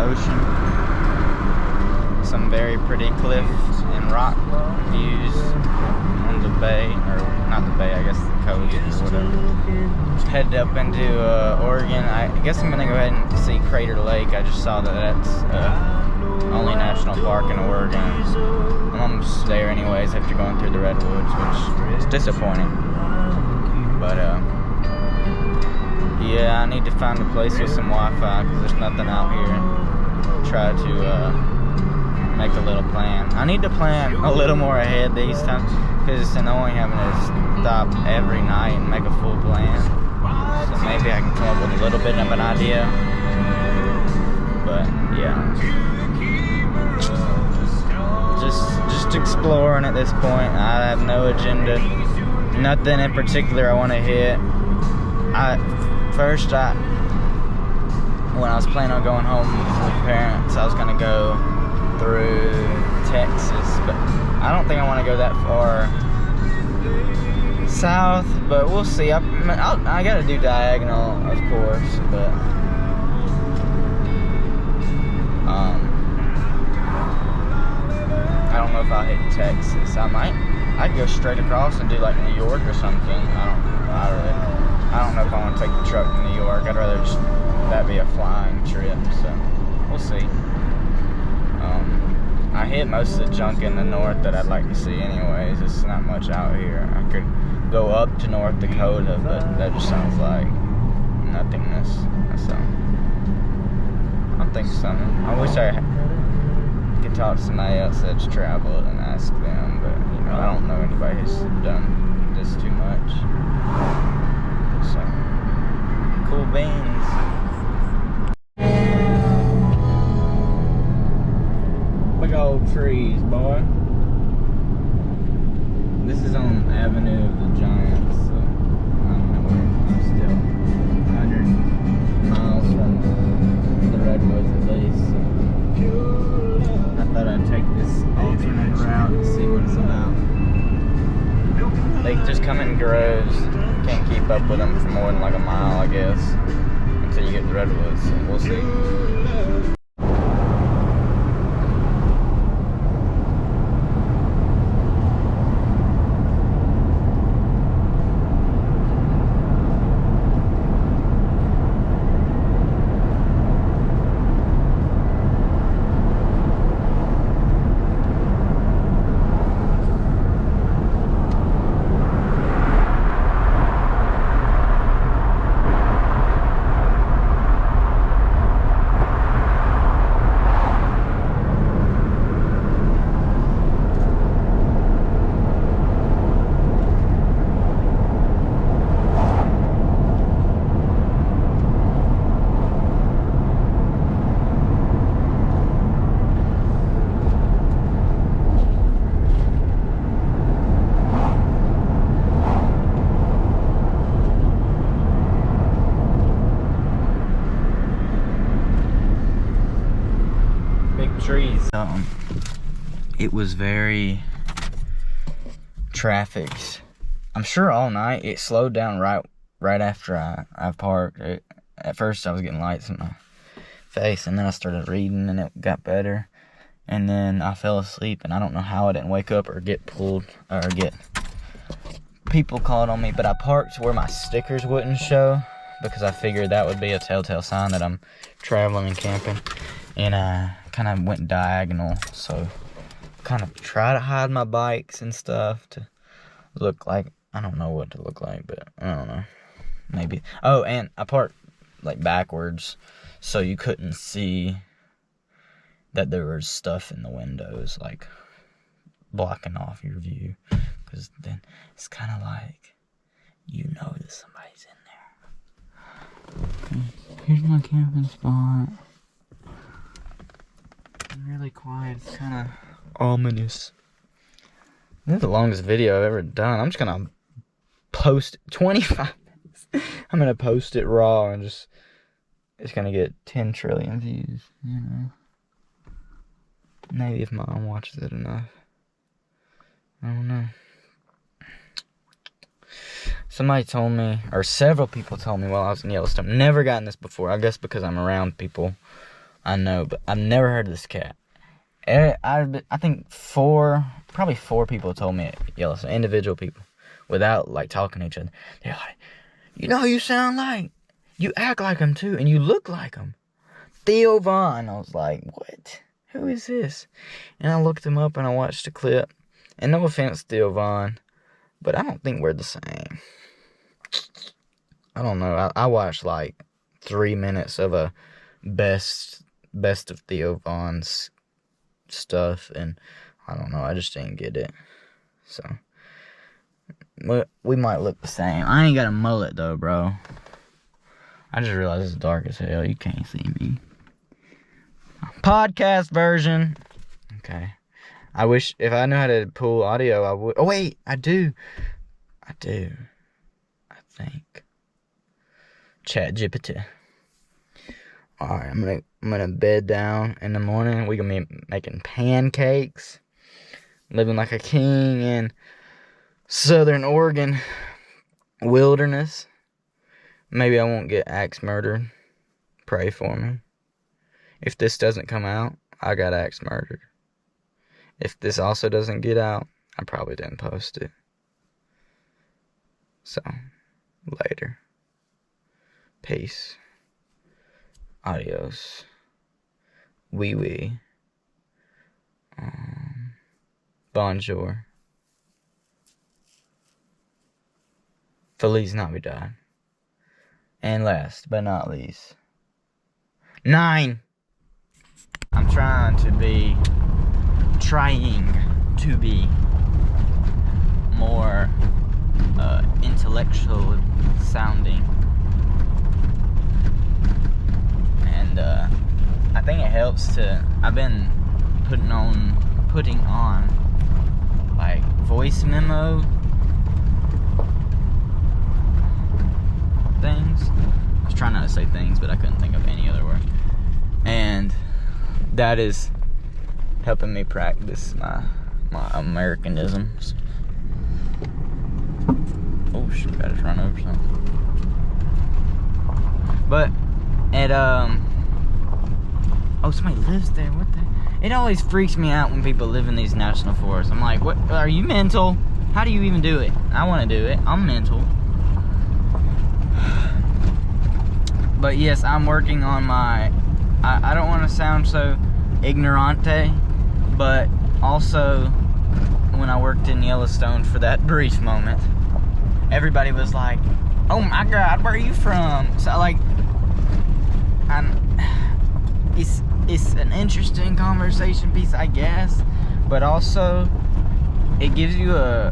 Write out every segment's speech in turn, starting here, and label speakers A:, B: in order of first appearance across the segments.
A: ocean. Some very pretty cliff and rock views on the bay, or not the bay, I guess the coast or whatever. Headed up into Oregon. I guess I'm gonna go ahead and see Crater Lake. I just saw that that's only national park in Oregon. I'm almost there anyways after going through the redwoods, which is disappointing. But yeah, I need to find a place with some Wi-Fi because there's nothing out here. Try to make a little plan. I need to plan a little more ahead these times because it's annoying having to stop every night and make a full plan. So maybe I can come up with a little bit of an idea. But yeah, just exploring at this point. I have no agenda, nothing in particular I want to hit. When I was planning on going home with parents, I was gonna go through Texas, but I don't think I want to go that far south, but we'll see. I gotta do diagonal, of course, but I don't know if I'll hit Texas. I'd go straight across and do like New York or something. I don't know if I want to take the truck to New York. I'd rather just that be a flying trip, so we'll see. I hit most of the junk in the north that I'd like to see anyways. It's not much out here. I could go up to North Dakota, but that just sounds like nothingness. So I'll think of something. I wish I could talk to somebody else that's traveled and ask them, but you know, I don't know anybody who's done this too much. So cool beans. Big old trees, boy. This is on Avenue of the Giants, so I don't know where I'm still 100 miles from the redwoods at least. So I thought I'd take this alternate route and see what it's about. They just come in groves. Can't keep up with them for more than like a mile, I guess, until you get to the redwoods. So we'll see. Trees. It was very trafficked. I'm sure all night. It slowed down right after I parked. At first I was getting lights in my face, and then I started reading and it got better, and then I fell asleep, and I don't know how I didn't wake up or get pulled or get people called on me, but I parked where my stickers wouldn't show because I figured that would be a telltale sign that I'm traveling and camping. And I kind of went diagonal, so kind of try to hide my bikes and stuff to look like, I don't know what to look like, but I don't know, maybe. Oh, and I parked like backwards, so you couldn't see that there was stuff in the windows, like blocking off your view, because then it's kind of like, you know that somebody's in there. Okay, here's my camping spot. Really quiet. It's kind of ominous. This is the longest video I've ever done. I'm just gonna post 25 minutes. I'm gonna post it raw and it's gonna get 10 trillion views, you know. Maybe if Mom watches it enough. I don't know. Somebody told me, or several people told me while I was in Yellowstone, never gotten this before, I guess because I'm around people I know, but I've never heard of this cat. I think probably four people told me at Yellowstone, individual people, without like talking to each other. They're like, you know who you sound like? You act like him too, and you look like him. Theo Von. I was like, what? Who is this? And I looked him up and I watched a clip. And no offense, Theo Von, but I don't think we're the same. I don't know. I watched like 3 minutes of a best of Theo Von's stuff, and I don't know. I just didn't get it. So we might look the same. I ain't got a mullet though, bro. I just realized it's dark as hell. You can't see me. Podcast version. Okay. I wish if I knew how to pull audio, I would. Oh wait, I do. I think. ChatGPT. Alright, I'm gonna bed down in the morning. We're gonna be making pancakes. Living like a king in Southern Oregon wilderness. Maybe I won't get axe murdered. Pray for me. If this doesn't come out, I got axe murdered. If this also doesn't get out, I probably didn't post it. So, later. Peace. Adios. Oui. Bonjour. Feliz Navidad. And last but not least, 9. I'm trying to be more intellectual sounding. And I think it helps to, I've been putting on like voice memo things. I was trying not to say things, but I couldn't think of any other word. And that is helping me practice my Americanisms. Oh shoot, I just run over something. But somebody lives there. What the? It always freaks me out when people live in these national forests. I'm like, what? Are you mental? How do you even do it? I want to do it. I'm mental. But yes, I'm working on my. I don't want to sound so ignorante, but also when I worked in Yellowstone for that brief moment, everybody was like, "Oh my God, where are you from?" So like, it's an interesting conversation piece, I guess, but also it gives you a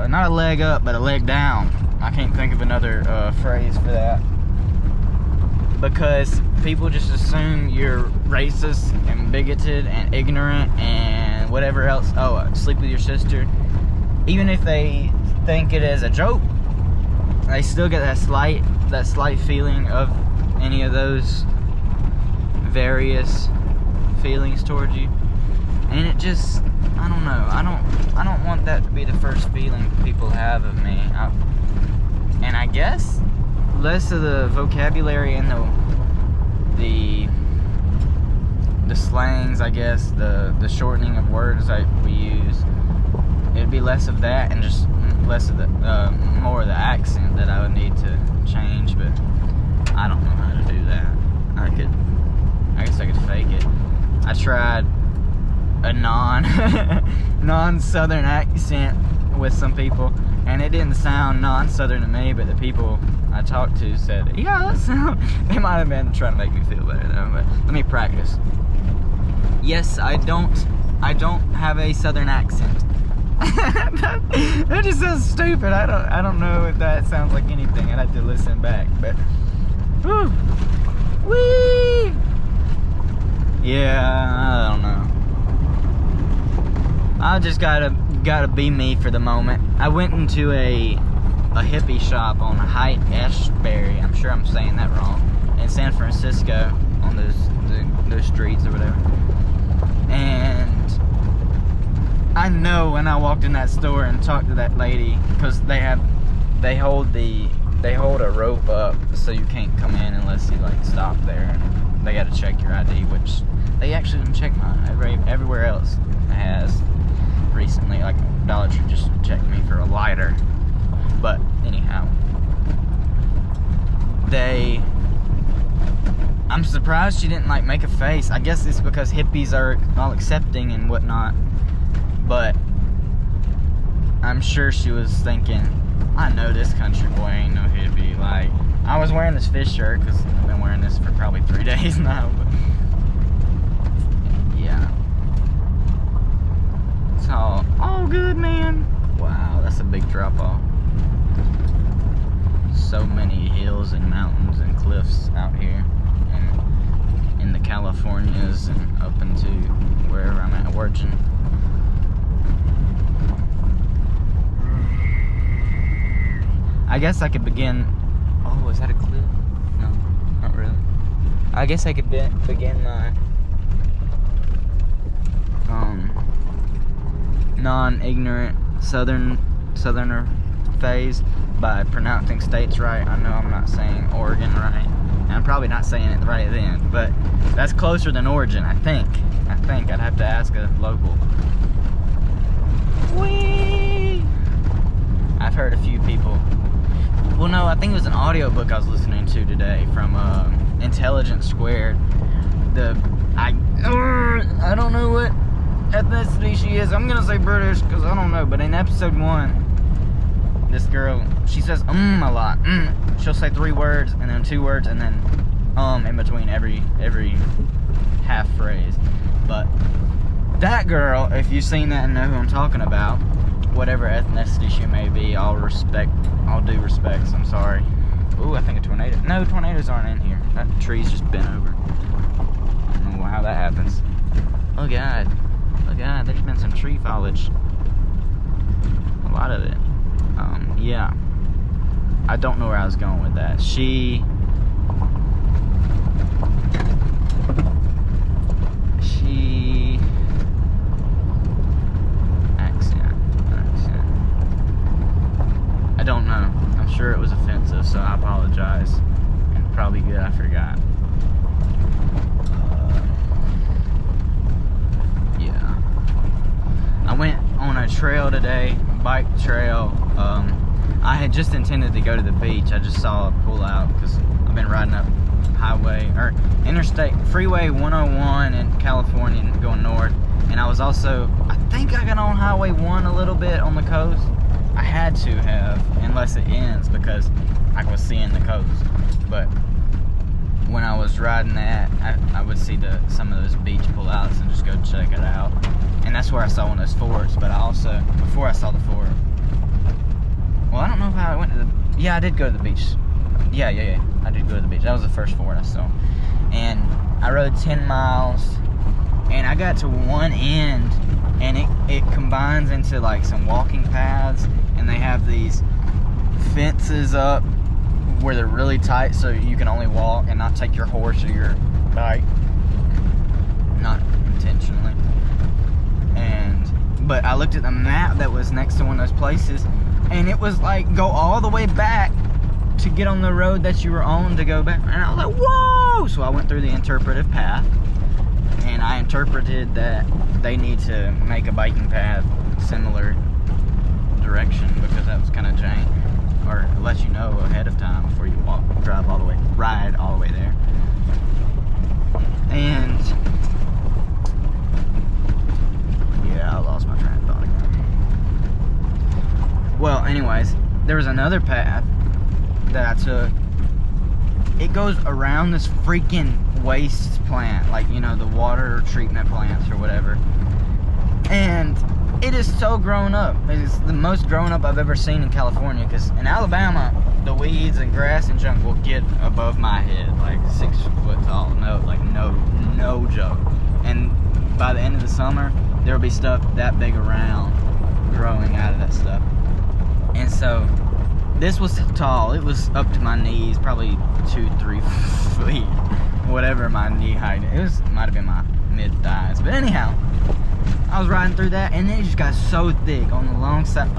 A: not a leg up, but a leg down. I can't think of another phrase for that. Because people just assume you're racist and bigoted and ignorant and whatever else. Oh, sleep with your sister. Even if they think it is a joke, they still get that slight feeling of any of those various feelings towards you. And it just, I don't know. I don't want that to be the first feeling people have of me. And I guess less of the vocabulary and the slangs, I guess, the shortening of words we use. It'd be less of that and just less of the more of the accent that I would need to change, but I don't know how to do that. I guess I could fake it. I tried a non-Southern accent with some people, and it didn't sound non-Southern to me, but the people I talked to said, yeah, that sound. They might have been trying to make me feel better though, but let me practice. Yes, I don't have a Southern accent. That just sounds stupid. I don't know if that sounds like anything. I'd have to listen back, but whee! Yeah, I don't know. I just gotta be me for the moment. I went into a hippie shop on Haight-Ashbury. I'm sure I'm saying that wrong. In San Francisco, on those streets or whatever. And I know when I walked in that store and talked to that lady, because they hold a rope up so you can't come in unless you like stop there. they got to check your ID, which they actually didn't check mine. Everywhere else has recently. Like Dollar Tree just checked me for a lighter. But anyhow, I'm surprised she didn't like make a face. I guess it's because hippies are all accepting and whatnot. But I'm sure she was thinking, I know this country boy ain't no hippie. Like, I was wearing this fish shirt because I've been wearing this for probably 3 days now. But yeah. It's all good, man. Wow, that's a big drop off. So many hills and mountains and cliffs out here. And in the Californias and up into wherever I'm at working. I guess I could begin. Oh, is that a cliff? No, not really. I guess I could begin my non-ignorant southerner phase by pronouncing states right. I know I'm not saying Oregon right, and I'm probably not saying it right then, but that's closer than Oregon, I think. I'd have to ask a local. Whee! I've heard a few people. Well, no, I think it was an audiobook I was listening to today from Intelligence Squared. I don't know what ethnicity she is. I'm gonna say British because I don't know. But in episode 1, this girl, she says a lot. She'll say 3 words and then 2 words and then in between every half phrase. But that girl, if you've seen that and know who I'm talking about, whatever ethnicity she may be, all due respects, I'm sorry. Ooh, I think a tornado. No, tornadoes aren't in here. That tree's just bent over. I don't know how that happens. Oh God, there's been some tree foliage. A lot of it. Yeah. I don't know where I was going with that. I don't know. I'm sure it was offensive, so I apologize. And probably good I forgot. Yeah. I went on a trail today, bike trail. I had just intended to go to the beach. I just saw a pull out because I've been riding up Freeway 101 in California going north. And I was also, I think I got on Highway 1 a little bit on the coast. I had to have, unless it ends, because I was seeing the coast. But when I was riding that, I would see some of those beach pullouts and just go check it out. And that's where I saw one of those forts. But I also, before I saw the fort, well, I don't know if I went to the, yeah, I did go to the beach. Yeah, I did go to the beach. That was the first fort I saw. And I rode 10 miles, and I got to one end, and it combines into like some walking paths, and they have these fences up where they're really tight so you can only walk and not take your horse or your bike, not intentionally. But I looked at the map that was next to one of those places, and it was like go all the way back to get on the road that you were on to go back, and I was like, whoa! So I went through the interpretive path, and I interpreted that they need to make a biking path similar direction, because that was kind of jank, or let you know ahead of time before you ride all the way there. And yeah, I lost my train of thought again. Well, anyways, there was another path that I took. It goes around this freaking waste plant, like, you know, the water treatment plants or whatever. And it is so grown up. It's the most grown up I've ever seen in California, because in Alabama, the weeds and grass and junk will get above my head, like 6 foot tall. No joke. And by the end of the summer, there will be stuff that big around growing out of that stuff. And so this was tall. It was up to my knees, probably 2-3 feet, whatever my knee height. Might have been my mid thighs. But anyhow, I was riding through that, and it just got so thick on the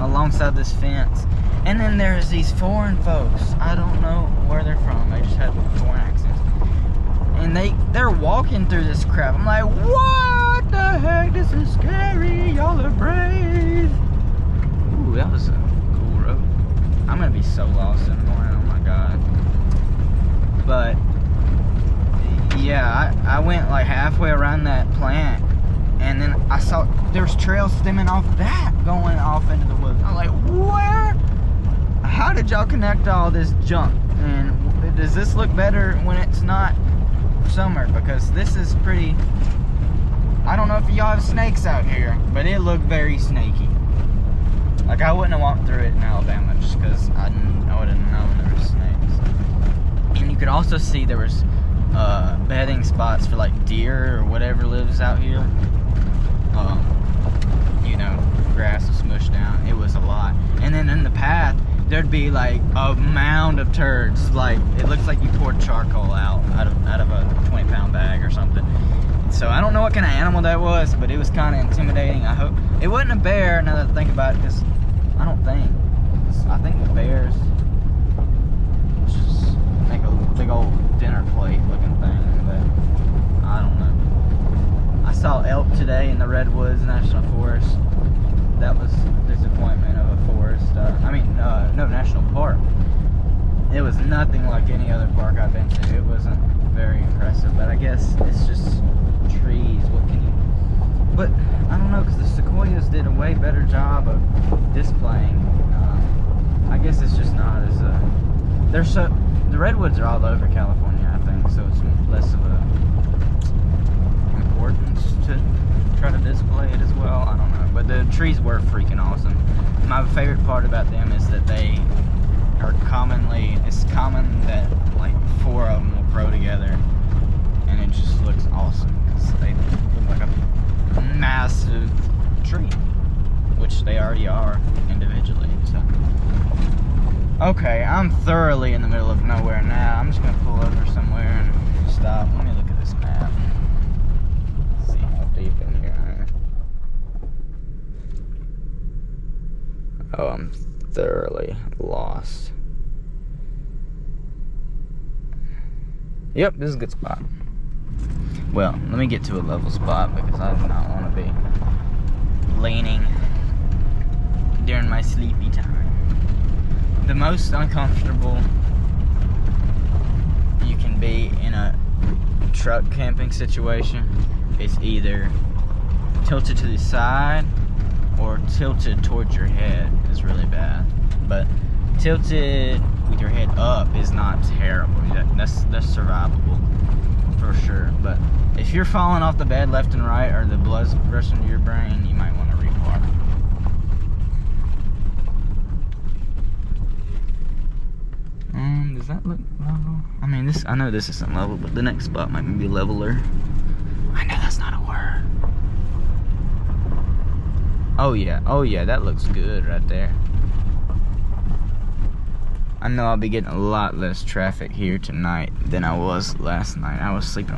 A: alongside this fence. And then there's these foreign folks. I don't know where they're from. They just had foreign accents. and they're walking through this crap. I'm like, what the heck? This is scary. Y'all are brave. Ooh, that was a cool road. I'm gonna be so lost in the morning. Oh my god. But yeah, I went like halfway around that plant, and then I saw there's trails stemming off that going off into the woods. I'm like, where? How did y'all connect all this junk? And does this look better when it's not summer? Because this is pretty, I don't know if y'all have snakes out here, but it looked very snaky. Like, I wouldn't have walked through it in Alabama just because I would have known there were snakes. And you could also see there was bedding spots for like deer or whatever lives out here. You know, grass was smushed down. It was a lot. And then in the path, there'd be like a mound of turds. Like, it looks like you poured charcoal out of a 20-pound bag or something. So I don't know what kind of animal that was, but it was kind of intimidating. I hope it wasn't a bear. Now that I think about it, because I think the bears just make a big old dinner plate looking thing. But I don't know. I saw elk today in the Redwoods National Forest. That was a disappointment of a forest. No, national park. It was nothing like any other park I've been to. It wasn't very impressive, but I guess it's just trees. What can you? But I don't know, because the sequoias did a way better job of displaying. I guess it's just not as the redwoods are all over California, I think, so it's less of a importance to try to display it as well. I don't know, but the trees were freaking awesome. My favorite part about them is that they are it's common that like 4 of them will grow together, and it just looks awesome because they look like a massive tree, which they already are individually. So okay, I'm thoroughly in the middle of nowhere now. I'm just gonna pull over somewhere and stop. Let me look at this map. See how deep in here I am. Oh, I'm thoroughly lost. Yep, this is a good spot. Well, let me get to a level spot because I do not want to be leaning during my sleepy time. The most uncomfortable you can be in a truck camping situation is either tilted to the side or tilted towards your head is really bad. But tilted with your head up is not terrible. That's survivable for sure. But if you're falling off the bed left and right, or the blood's rushing to your brain, you might want to repark. Does that look level? I mean, I know this isn't level, but the next spot might be leveler. I know that's not a word. Oh yeah, that looks good right there. I know I'll be getting a lot less traffic here tonight than I was last night. I was sleeping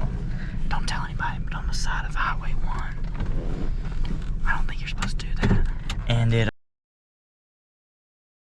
A: don't tell anybody, but on the side of Highway 1. I don't think you're supposed to do that. And it